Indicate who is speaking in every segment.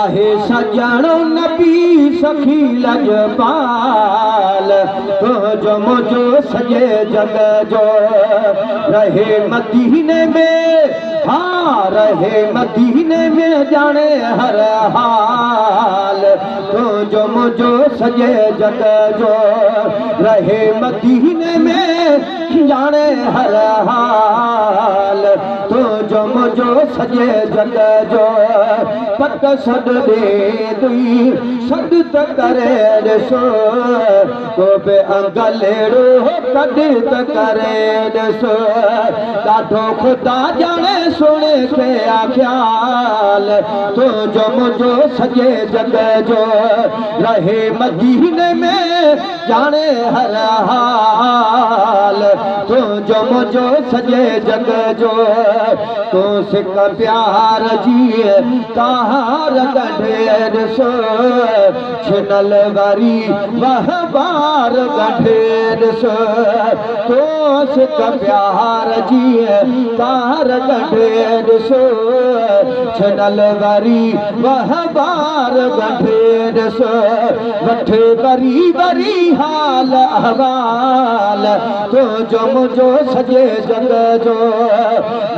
Speaker 1: आहे सजणो नबी सखी लजपाल तुझो मुझो सजे जग जो रहे मदीने में हाँ रहे मदीने में जाने हर हाल तुझो मुझो सजे जग जो रहे मदीने में जाने हर हाल तुझो मुझो सजे जग जो पक सद दे दुई सद त करे ॾिसो को बि अंगलेड़ो कद त करे ॾिसो ॾाढो ख़ुदा ॼाणे सोने खे ख्याल तुझो मुझो सजे जग जो रहे मदीने में जाने हर हाल तुझो मुझो सजे जग जो तू सिक प्यार जी तार गढ़े ॾिसो छिनल वारी वह बार गढ़े ॾिसो तू सिक प्यार जी तार गढ़े ॾिसो छिनल वारी वह बार गढ़े ॾिसो वठे वरी वरी हाल अहवाल तुझो मुझो सजे जग जो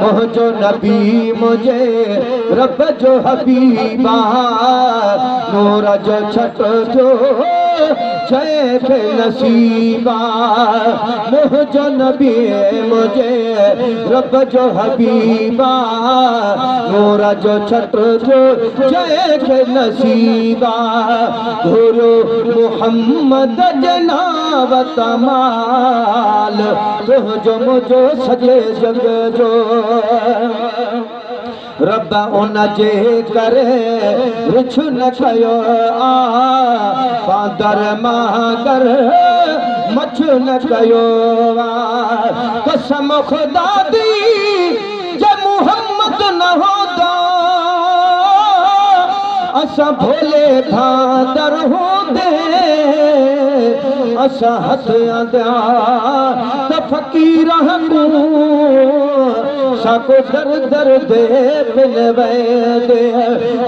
Speaker 1: मुझो नबी मुझे रब जो हबीबा नूर जो छट जो जय खे नसीबा मुझो नबी मुझे रब जो हबीबा नूर जो छट जो जय खे नसीबा गुरु मुहम्मद जनाब तमाल तुझो मुझो सजे जग जो रब उन जे करे रिछ न कयो आ पादर मागर मछ न कयो आ कसम खुदा दी जे मुहम्मद न होंदा असां भोले भादर होंदे असां हथ आंदा त फकीर साको दर दर दे बिन वैदे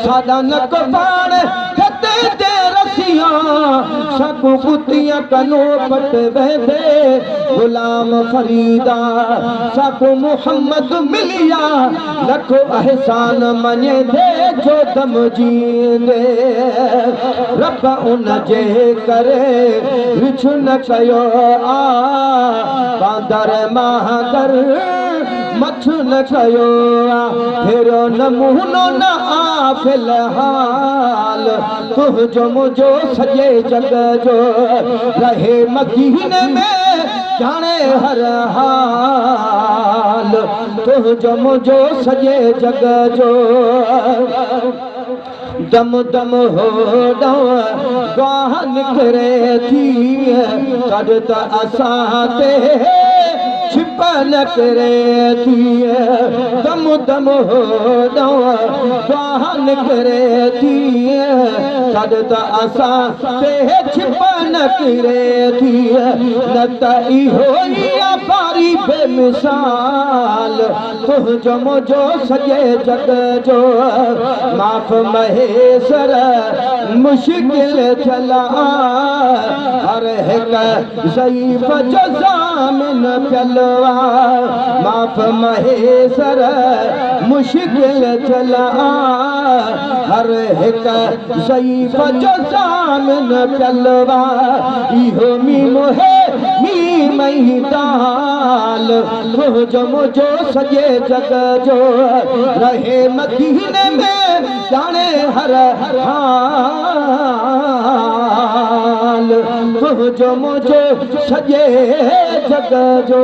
Speaker 1: सादा नक पाण खते दे रसियां साको बुतियां कनो पट वैदे गुलाम फरीदा साको मुहम्मद मिलिया लखो एहसान मने दे जो दम जींदे रब उन जे करे रिछ न कयो आ बांदर महागर मछ न कयो फेरो नमूनो न आ फिलहाल तुझो मुझो सजे जग जो रहे मदीने में जाने हर हाल तुझो मुझो सजे जग जो दम दम हो गाह निकरे थी कद त असां ते छिप न करे थी दम दम हो गाह निकरे थी कद त असां ते छिप न करे थी न त इहो ई पारी बेमिसाल तुझो मुझो सजे जग जो माफ़ महेसर मुश्किल चला हर हिक ज़ईफ़ जो ज़ामिन पियलवा माफ़ महेसर मुश्किल चला हर हिक ज़ईफ़ जो ज़ामिन पियलवा इहो मीमो है मई दाल तुझो मुझो सजे जग जो रहे मदीने में जाने हर हाल तुझो मुझो सजे जग जो